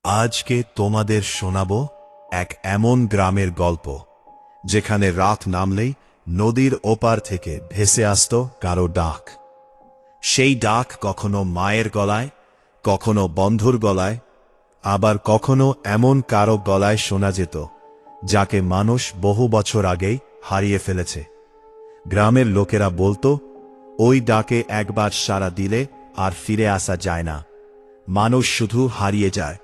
আজকে তোমাদের শোনাবো এক এমন গ্রামের গল্প যেখানে রাত নামলেই নদীর ওপার থেকে ভেসে আসতো কারো ডাক। সেই ডাক কখনো মায়ের গলায়, কখনো বন্ধুর গলায়, আবার কখনো এমন কারো গলায় শোনা যেত যাকে মানুষ বহু বছর আগেই হারিয়ে ফেলেছে। গ্রামের লোকেরা বলতো, ওই ডাকে একবার সাড়া দিলে আর ফিরে আসা যায় না, মানুষ শুধু হারিয়ে যায়।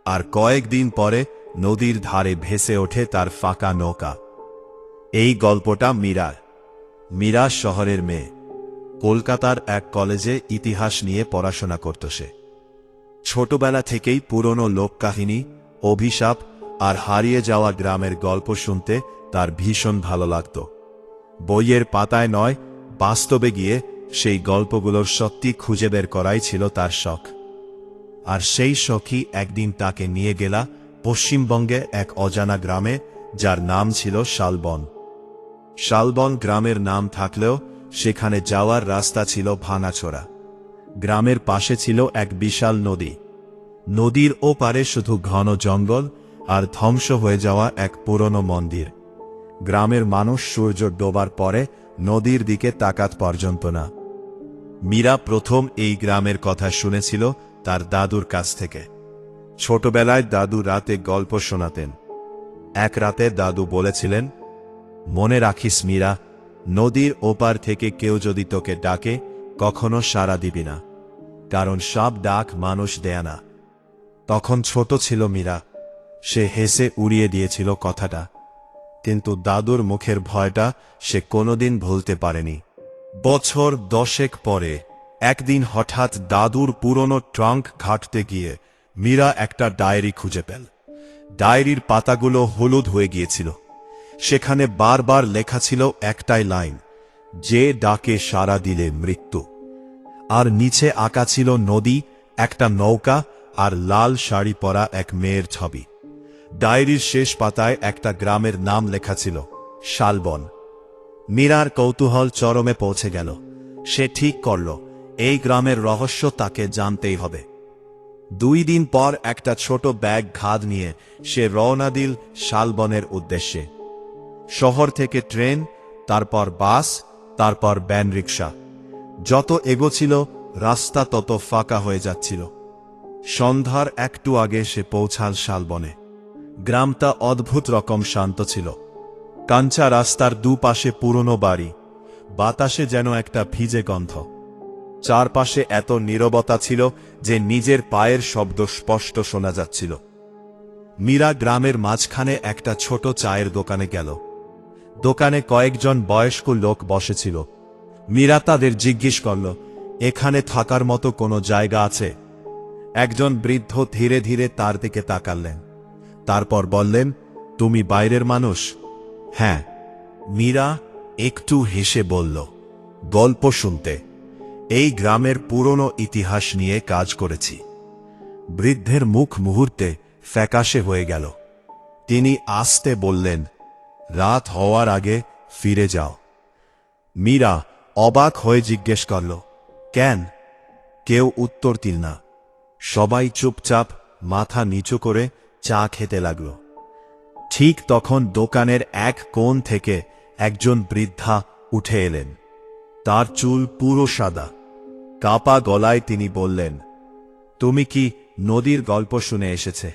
আর কয়েকদিন পরে নদীর ধারে ভেসে ওঠে তার ফাঁকা নৌকা। এই গল্পটা মীরা শহরের মেয়ে, কলকাতার এক কলেজে ইতিহাস নিয়ে পড়াশোনা করত সে। ছোটবেলা থেকেই পুরনো লোককাহিনী, অভিশাপ আর হারিয়ে যাওয়া গ্রামের গল্প শুনতে তার ভীষণ ভালো লাগত। বইয়ের পাতায় নয়, বাস্তবে গিয়ে সেই গল্পগুলোর সত্যি খুঁজে বের করাই ছিল তার শখ। আর সেই শখই একদিন তাকে নিয়ে গেলা পশ্চিমবঙ্গে এক অজানা গ্রামে, যার নাম ছিল শালবন। শালবন গ্রামের নাম থাকলেও সেখানে যাওয়ার রাস্তা ছিল ভাঙাচোরা। গ্রামের পাশে ছিল এক বিশাল নদী। নদীর ওপারে শুধু ঘন জঙ্গল আর ধ্বংস হয়ে যাওয়া এক পুরনো মন্দির। গ্রামের মানুষ সূর্য ডোবার পরে নদীর দিকে তাকাত পর্যন্ত না। মীরা প্রথম এই গ্রামের কথা শুনেছিল তার দাদুর কাছ থেকে। ছোটবেলায় দাদু রাতে গল্প শোনাতেন। এক রাতে দাদু বলেছিলেন, মনে রাখিস মীরা, নদীর ওপার থেকে কেউ যদি তোকে ডাকে কখনো সাড়া দিবি না, কারণ সব ডাক মানুষ দেয় না। তখন ছোট ছিল মীরা, সে হেসে উড়িয়ে দিয়েছিল কথাটা, কিন্তু দাদুর মুখের ভয়টা সে কোনোদিন ভুলতে পারেনি। বছর 10 পরে একদিন হঠাৎ দাদুর পুরনো ট্রাঙ্ক ঘাঁটতে গিয়ে মীরা একটা ডায়েরি খুঁজে পেল। ডায়েরির পাতাগুলো হলুদ হয়ে গিয়েছিল। সেখানে বারবার লেখা ছিল একটাই লাইন, যে ডাকে সাড়া দিলে মৃত্যু। আর নিচে আঁকা ছিল নদী, একটা নৌকা আর লাল শাড়ি পরা এক মেয়ের ছবি। ডায়েরির শেষ পাতায় একটা গ্রামের নাম লেখা ছিল, শালবন। মীরার কৌতূহল চরমে পৌঁছে গেল। সে ঠিক করল, এই গ্রামের রহস্য তাকে জানতেই হবে। 2 দিন পর একটা ছোট ব্যাগ ঘাদ নিয়ে সে রওনা দিল শালবনের উদ্দেশ্যে। শহর থেকে ট্রেন, তারপর বাস, তারপর ভ্যান রিক্সা। যত এগোচ্ছিল রাস্তা তত ফাঁকা হয়ে যাচ্ছিল। সন্ধ্যার একটু আগে সে পৌঁছাল শালবনে। গ্রামটা অদ্ভুত রকম শান্ত ছিল। কাঁচা রাস্তার দুপাশে পুরনো বাড়ি, বাতাসে যেন একটা ভিজে গন্ধ। চারপাশে এত নীরবতা ছিল যে নিজের পায়ের শব্দ স্পষ্ট শোনা যাচ্ছিল। মীরা গ্রামের মাঝখানে একটা ছোট চায়ের দোকানে গেল। দোকানে কয়েকজন বয়স্ক লোক বসেছিল। মীরা তাদের জিজ্ঞেস করল, এখানে থাকার মতো কোনো জায়গা আছে? একজন বৃদ্ধ ধীরে ধীরে তার দিকে তাকালেন, তারপর বললেন, তুমি বাইরের মানুষ? হ্যাঁ। মীরা একটু হেসে বলল, গল্প শুনতে। এই গ্রামের পুরনো ইতিহাস নিয়ে কাজ করেছি। বৃদ্ধের মুখ মুহূর্তে ফ্যাকাশে হয়ে গেল। তিনি আস্তে বললেন, রাত হওয়ার আগে ফিরে যাও। মীরা অবাক হয়ে জিজ্ঞেস করল, কেন? কেউ উত্তর দিল না। সবাই চুপচাপ মাথা নিচু করে চা খেতে লাগল। ঠিক তখন দোকানের এক কোণ থেকে একজন বৃদ্ধা উঠে এলেন। তার চুল পুরো সাদা। কাপা গলায় তিনি বললেন, তুমি কি নদীর গল্প শুনে এসেছে?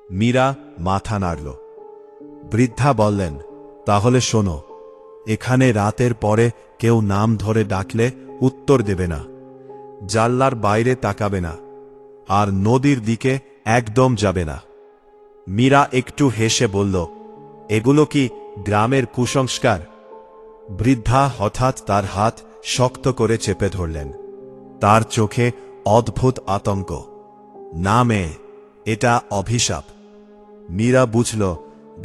মীরা মাথা নাড়ল। বৃদ্ধা বললেন, তাহলে শোনো, এখানে রাতের পরে কেউ নাম ধরে ডাকলে উত্তর দেবে না, জানলার বাইরে তাকাবে না, আর নদীর দিকে একদম যাবে না। মীরা একটু হেসে বলল, এগুলো কি গ্রামের কুসংস্কার? বৃদ্ধা হঠাৎ তার হাত শক্ত করে চেপে ধরলেন। তার চোখে অদ্ভুত আতঙ্ক। না মেয়ে, এটা অভিশাপ। মীরা বুঝল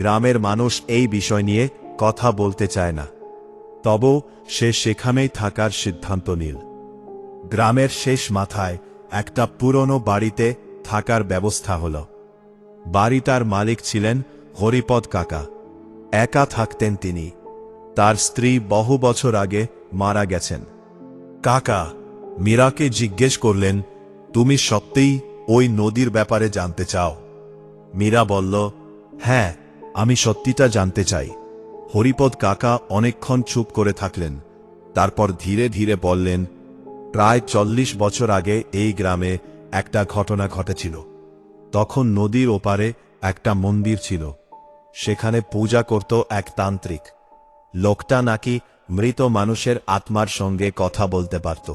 গ্রামের মানুষ এই বিষয় নিয়ে কথা বলতে চায় না। তবু সে সেখানেই থাকার সিদ্ধান্ত নিল। গ্রামের শেষ মাথায় একটা পুরনো বাড়িতে থাকার ব্যবস্থা হল। বাড়িটার মালিক ছিলেন হরিপদ কাকা। একা থাকতেন তিনি। তার স্ত্রী বহু বছর আগে মারা গেছেন। কাকা মীরাকে জিজ্ঞেস করলেন, তুমি সত্যিই ওই নদীর ব্যাপারে জানতে চাও? মীরা বলল, হ্যাঁ, আমি সত্যিটা জানতে চাই। হরিপদ কাকা অনেকক্ষণ চুপ করে থাকলেন। তারপর ধীরে ধীরে বললেন, প্রায় 40 বছর আগে এই গ্রামে একটা ঘটনা ঘটেছিল। তখন নদীর ওপারে একটা মন্দির ছিল। সেখানে পূজা করত এক তান্ত্রিক। লোকটা নাকি মৃত মানুষের আত্মার সঙ্গে কথা বলতে পারত।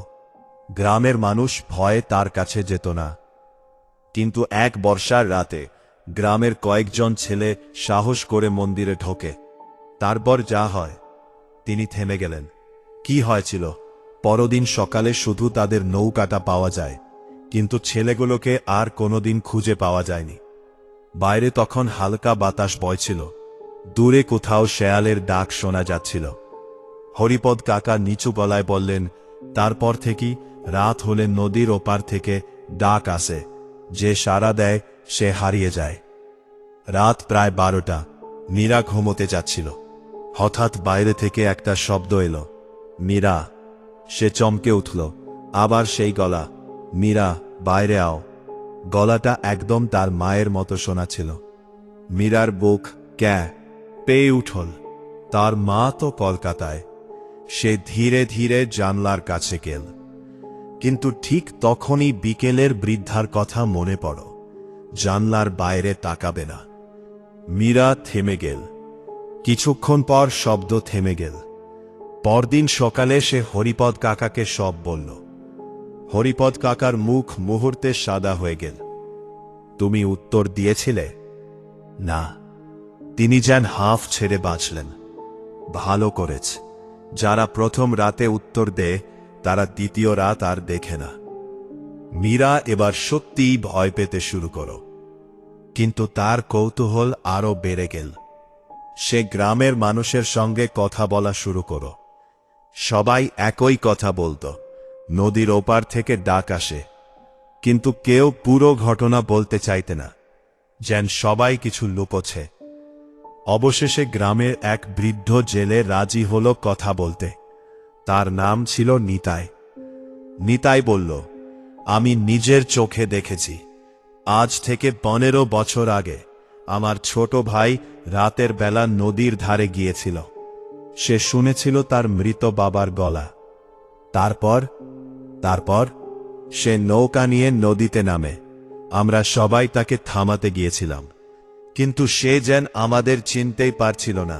গ্রামের মানুষ ভয়ে তার কাছে যেত না। কিন্তু এক বর্ষার রাতে গ্রামের কয়েকজন ছেলে সাহস করে মন্দিরে ঢোকে। তারপর যা হয়, তিনি থেমে গেলেন। কি হয়েছিল? পরদিন সকালে শুধু তাদের নৌকাটা পাওয়া যায়, কিন্তু ছেলেগুলোকে আর কোনোদিন খুঁজে পাওয়া যায়নি। বাইরে তখন হালকা বাতাস বইছিল। দূরে কোথাও শেয়ালের ডাক শোনা যাচ্ছিল। হরিপদ কাকা নিচু গলায় বললেন, তারপর থেকেই রাত হলে নদীর ওপার থেকে ডাক আসে। যে সাড়া দেয় সে হারিয়ে যায়। রাত প্রায় 12টা। মীরা ঘুমোতে যাচ্ছিল। হঠাৎ বাইরে থেকে একটা শব্দ এলো, মীরা। সে চমকে উঠল। আবার সেই গলা, মীরা, বাইরে আও। গলাটা একদম তার মায়ের মতো শোনাছিল। মীরার বুক পেয়ে উঠল। তার মা তো কলকাতায়। সে ধীরে ধীরে জানলার কাছে গেল। কিন্তু ঠিক তখনই বিকেলের বৃদ্ধার কথা মনে পড়ল। জানলার বাইরে তাকাবে না। মীরা থেমে গেল। কিছুক্ষণ পর শব্দ থেমে গেল। পরদিন সকালে সে হরিপদ কাকাকে সব বলল। হরিপদ কাকার মুখ মুহূর্তে সাদা হয়ে গেল। তুমি উত্তর দিয়েছিলে? না। তিনি যেন হাঁফ ছেড়ে বাঁচলেন। ভালো করেছে। যারা প্রথম রাতে উত্তর দেয় তারা দ্বিতীয় রাত আর দেখে না। মীরা এবার সত্যিই ভয় পেতে শুরু করো। কিন্তু তার কৌতূহল আরো বেড়ে গেল। সে গ্রামের মানুষের সঙ্গে কথা বলা শুরু করো। সবাই একই কথা বলতো, নদীর ওপার থেকে ডাক আসে। কিন্তু কেউ পুরো ঘটনা বলতে চাইতে না, যেন সবাই কিছু লুকোছে। অবশেষে গ্রামের এক বৃদ্ধ জেলে রাজি হল কথা বলতে। তার নাম ছিল নিতাই। নিতাই বলল, আমি নিজের চোখে দেখেছি। আজ থেকে 15 বছর আগে আমার ছোট ভাই রাতের বেলা নদীর ধারে গিয়েছিল। সে শুনেছিল তার মৃত বাবার গলা। তারপর সে নৌকা নিয়ে নদীতে নামে। আমরা সবাই তাকে থামাতে গিয়েছিলাম, কিন্তু সে যেন আমাদের চিনতেই পারছিল না।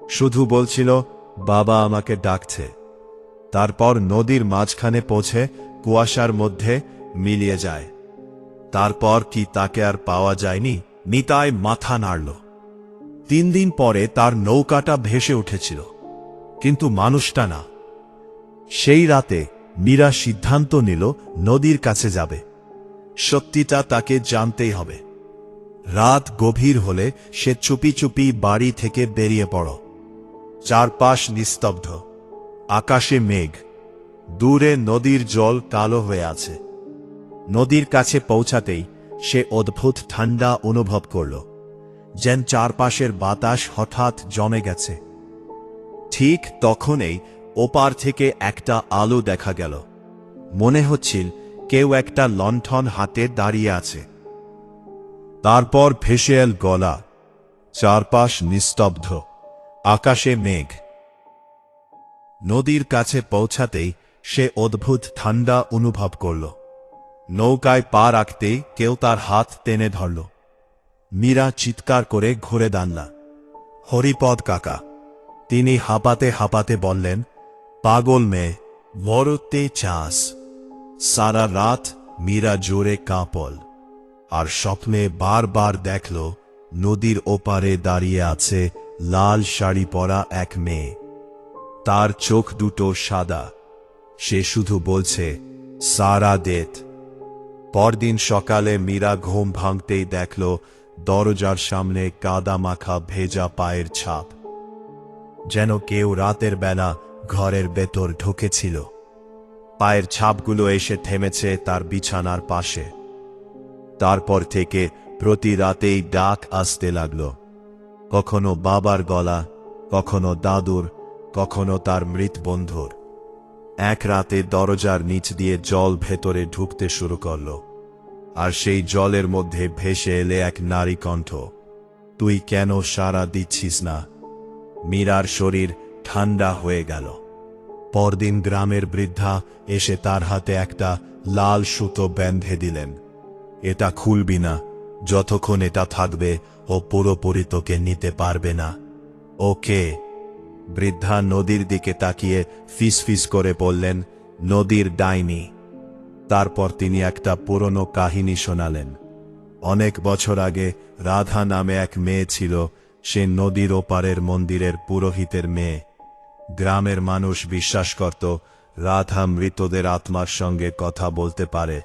শুধু বলছিল, বাবা আমাকে ডাকছে। তারপর নদীর মাঝখানে পৌঁছে কুয়াশার মধ্যে মিলিয়ে যায়। তারপর কি তাকে আর পাওয়া যায়নি? নিতাই মাথা নাড়ল। 3 দিন পরে তার নৌকাটা ভেসে উঠেছিল, কিন্তু মানুষটা না। সেই রাতে মীরা সিদ্ধান্ত নিল নদীর কাছে যাবে। সত্যিটা তাকে জানতেই হবে। রাত গভীর হলে সে চুপি চুপি বাড়ি থেকে বেরিয়ে পড়ল। চারপাশ নিস্তব্ধ। আকাশে মেঘ। দূরে নদীর জল কালো হয়ে আছে। নদীর কাছে পৌঁছাতেই সে অদ্ভুত ঠান্ডা অনুভব করল, যেন চারপাশের বাতাস হঠাৎ জমে গেছে। ঠিক তখনই ওপার থেকে একটা আলো দেখা গেল। মনে হচ্ছিল কেউ একটা লণ্ঠন হাতে দাঁড়িয়ে আছে। তারপর ভেসে এল গলা। চারপাশ নিস্তব্ধ। আকাশে মেঘ। নদীর কাছে পৌঁছাতেই সে অদ্ভুত ঠান্ডা অনুভব করল। নৌকায় পা রাখতেই কেউ তার হাত টেনে ধরল। মীরা চিৎকার করে ঘুরে দাঁড়াল। হরিপদ কাকা। তিনি হাঁপাতে হাঁপাতে বললেন, পাগল মেয়ে, মরতে চাস? সারা রাত মীরা জোরে কাঁপল। আর স্বপ্নে বারবার দেখল নদীর ওপারে দাঁড়িয়ে আছে লাল শাড়ি পরা এক মেয়ে। তার চোখ দুটো সাদা। সে শুধু বলছে, সারা দেত। পরদিন সকালে মীরা ঘুম ভাঙতেই দেখল দরজার সামনে কাদা মাখা ভেজা পায়ের ছাপ। যেন কেউ রাতের বেলা ঘরের ভেতর ঢুকেছিল। পায়ের ছাপগুলো এসে থেমেছে তার বিছানার পাশে। তারপর থেকে প্রতি রাতেই ডাক আসতে লাগল। কখনো বাবার গলা, কখনো দাদুর, কখনো তার মৃত বন্ধুর। এক রাতে দরজার নিচ দিয়ে জল ভেতরে ঢুকতে শুরু করল। আর সেই জলের মধ্যে ভেসে এলে এক নারী কণ্ঠ। তুই কেন সাড়া দিচ্ছিস না? মীরার শরীর ঠান্ডা হয়ে গেল। পরদিন গ্রামের বৃদ্ধা এসে তার হাতে একটা লাল সুতো বেঁধে দিলেন। এটা খুলবি না, যতক্ষণ এটা থাকবে ও পুরোপুরি তোকে নিতে পারবে না। ওকে? বৃদ্ধা নদীর দিকে তাকিয়ে ফিসফিস করে বললেন, নদীর ডাইনি। তারপর তিনি একটা পুরনো কাহিনী শোনালেন। অনেক বছর আগে রাধা নামে এক মেয়ে ছিল। সে নদীর ওপারের মন্দিরের পুরোহিতের মেয়ে। গ্রামের মানুষ বিশ্বাস করত রাধা মৃতদের আত্মার সঙ্গে কথা বলতে পারে।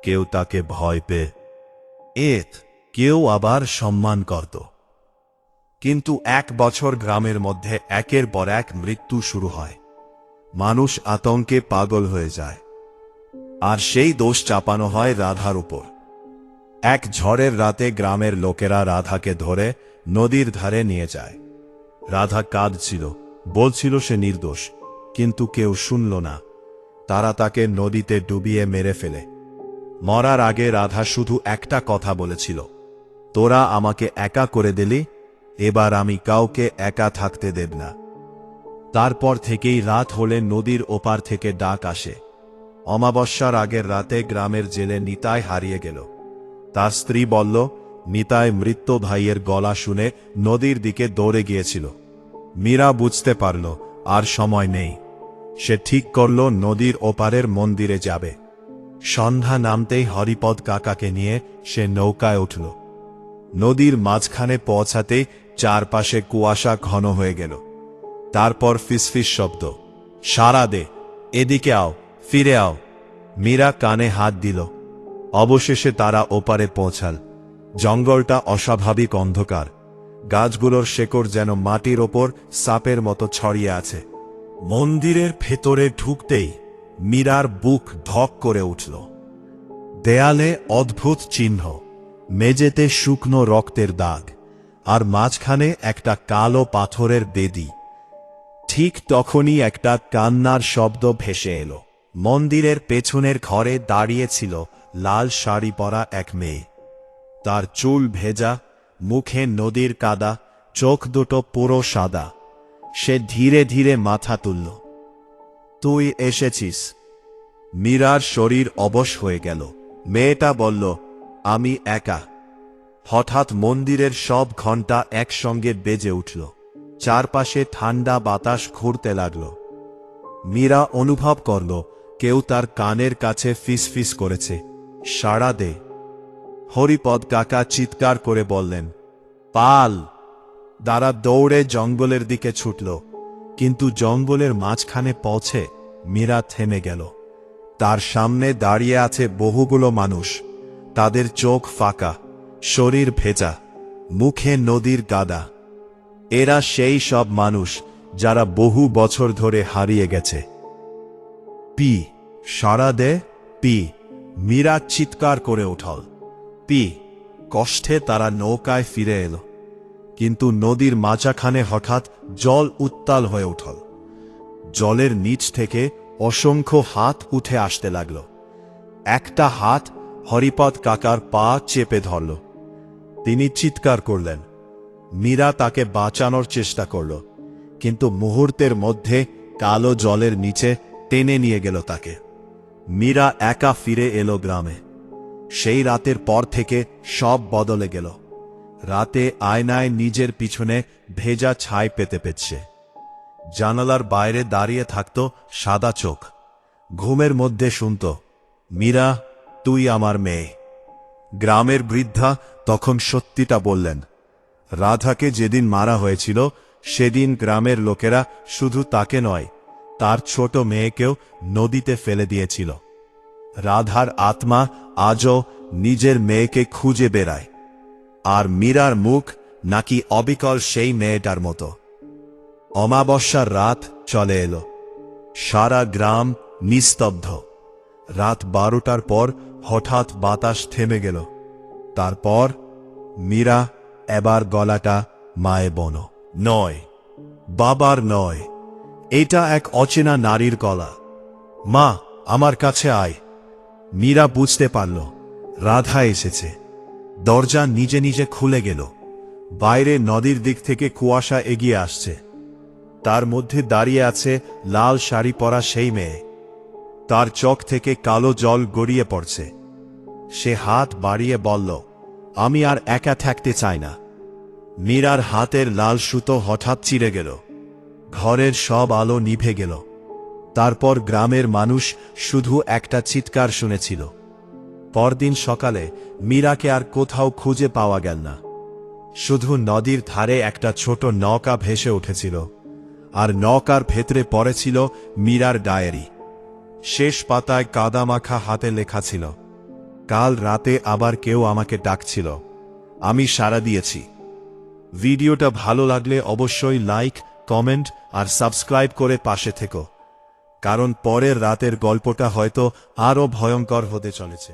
কেউ তাকে ভয় পেয়ে, কেউ আবার সম্মান করত। কিন্তু এক বছর গ্রামের মধ্যে একের পর এক মৃত্যু শুরু হয়। মানুষ আতঙ্কে পাগল হয়ে যায়, আর সেই দোষ চাপানো হয় রাধার উপর। এক ঝড়ের রাতে গ্রামের লোকেরা রাধাকে ধরে নদীর ধারে নিয়ে যায়। রাধা কাঁদছিল, বলছিল সে নির্দোষ, কিন্তু কেউ শুনল না। তারা তাকে নদীতে ডুবিয়ে মেরে ফেলে। মরার আগে রাধা শুধু একটা কথা বলেছিল, তোরা আমাকে একা করে দিলি, এবার আমি কাউকে একা থাকতে দেব না। তারপর থেকেই রাত হলে নদীর ওপার থেকে ডাক আসে। অমাবস্যার আগের রাতে গ্রামের জেলে নিতাই হারিয়ে গেল। তার স্ত্রী বলল, নিতাই মৃত ভাইয়ের গলা শুনে নদীর দিকে দৌড়ে গিয়েছিল। মীরা বুঝতে পারল আর সময় নেই। সে ঠিক করল নদীর ওপারের মন্দিরে যাবে। সন্ধ্যা নামতেই হরিপদ কাকাকে নিয়ে সে নৌকায় উঠল। নদীর মাঝখানে পৌঁছাতেই চারপাশে কুয়াশা ঘন হয়ে গেল। তারপর ফিসফিস শব্দ, সাড়া দে, এদিকে আও, ফিরে আও। মীরা কানে হাত দিল। অবশেষে তারা ওপারে পৌঁছাল। জঙ্গলটা অস্বাভাবিক অন্ধকার। গাছগুলোর শেকড় যেন মাটির ওপর সাপের মতো ছড়িয়ে আছে। মন্দিরের ভেতরে ঢুকতেই মীরার বুক ধক করে উঠল। দেয়ালে অদ্ভুত চিহ্ন, মেঝেতে শুকনো রক্তের দাগ, আর মাঝখানে একটা কালো পাথরের বেদি। ঠিক তখনই একটা কান্নার শব্দ ভেসে এলো। মন্দিরের পেছনের ঘরে দাঁড়িয়েছিল লাল শাড়ি পরা এক মেয়ে। তার চুল ভেজা, মুখে নদীর কাদা, চোখ দুটো পুরো সাদা। সে ধীরে ধীরে মাথা তুলল। তুই এসেছিস? মীরার শরীর অবশ হয়ে গেল। মেয়েটা বলল, আমি একা। হঠাৎ মন্দিরের সব ঘণ্টা একসঙ্গে বেজে উঠল। চারপাশে ঠান্ডা বাতাস ঘুরতে লাগল। মীরা অনুভব করল কেউ তার কানের কাছে ফিসফিস করেছে, সাড়া দে। হরিপদ কাকা চিৎকার করে বললেন, পাল। তারা দৌড়ে জঙ্গলের দিকে ছুটল, কিন্তু জঙ্গলের মাঝখানে পৌঁছে মীরা থেমে গেল। তার সামনে দাঁড়িয়ে আছে বহুগুলো মানুষ। তাদের চোখ ফাঁকা, শরীর ভেজা, মুখে নদীর গাদা। এরা সেই সব মানুষ যারা বহু বছর ধরে হারিয়ে গেছে। পি, সাড়া দে, পি। মীরা চিৎকার করে উঠল, পি। কষ্টে তারা নৌকায় ফিরে এলো, কিন্তু নদীর মাঝখানে হঠাৎ জল উত্তাল হয়ে উঠল। জলের নিচ থেকে অসংখ্য হাত উঠে আসতে লাগল। একটা হাত হরিপদ কাকার পা চেপে ধরল। তিনি চিৎকার করলেন। মীরা তাকে বাঁচানোর চেষ্টা করল, কিন্তু মুহূর্তের মধ্যে কালো জলের নিচে টেনে নিয়ে গেল তাকে। মীরা একা ফিরে এলো গ্রামে। সেই রাতের পর থেকে সব বদলে গেল। রাতে আয়নায় নিজের পিছনে ভেজা ছাই পেতে পেছে। জানালার বাইরে দাঁড়িয়ে থাকত সাদা চোখ। ঘুমের মধ্যে শুনত, মীরা, তুই আমার মেয়ে। গ্রামের বৃদ্ধা তখন সত্যিটা বললেন। রাধাকে যেদিন মারা হয়েছিল সেদিন গ্রামের লোকেরা শুধু তাকে নয়, তার ছোট মেয়েকেও নদীতে ফেলে দিয়েছিল। রাধার আত্মা আজও নিজের মেয়েকে খুঁজে বেড়ায়, আর মীরার মুখ নাকি অবিকল সেই মেয়েটার মতো। অমাবস্যার রাত চলে এলো। সারা গ্রাম নিস্তব্ধ। রাত 12টার পর হঠাৎ বাতাস থেমে গেল। তারপর মীরা এবার গলাটা মায়ে বন নয়, বাবার নয়, এটা এক অচেনা নারীর গলা। মা, আমার কাছে আয়। মীরা বুঝতে পারল রাধা এসেছে। দরজা নিজে নিজে খুলে গেল। বাইরে নদীর দিক থেকে কুয়াশা এগিয়ে আসছে। তার মধ্যে দাঁড়িয়ে আছে লাল শাড়ি পরা সেই মেয়ে। তার চোখ থেকে কালো জল গড়িয়ে পড়ছে। সে হাত বাড়িয়ে বলল, আমি আর একা থাকতে চাই না। মীরার হাতের লাল সুতো হঠাৎ চিরে গেল। ঘরের সব আলো নিভে গেল। তারপর গ্রামের মানুষ শুধু একটা চিৎকার শুনেছিল। পরদিন সকালে মীরাকে আর কোথাও খুঁজে পাওয়া গেল না। শুধু নদীর ধারে একটা ছোট নৌকা ভেসে উঠেছিল, আর নৌকার ভেতরে পড়েছিল মীরার ডায়েরি। শেষ পাতায় কাদামাখা হাতে লেখা ছিল, কাল রাতে আবার কেউ আমাকে ডাকছিল, আমি সাড়া দিয়েছি। ভিডিওটা ভালো লাগলে অবশ্যই লাইক, কমেন্ট আর সাবস্ক্রাইব করে পাশে থেকো, কারণ পরের রাতের গল্পটা হয়তো আরও ভয়ঙ্কর হতে চলেছে।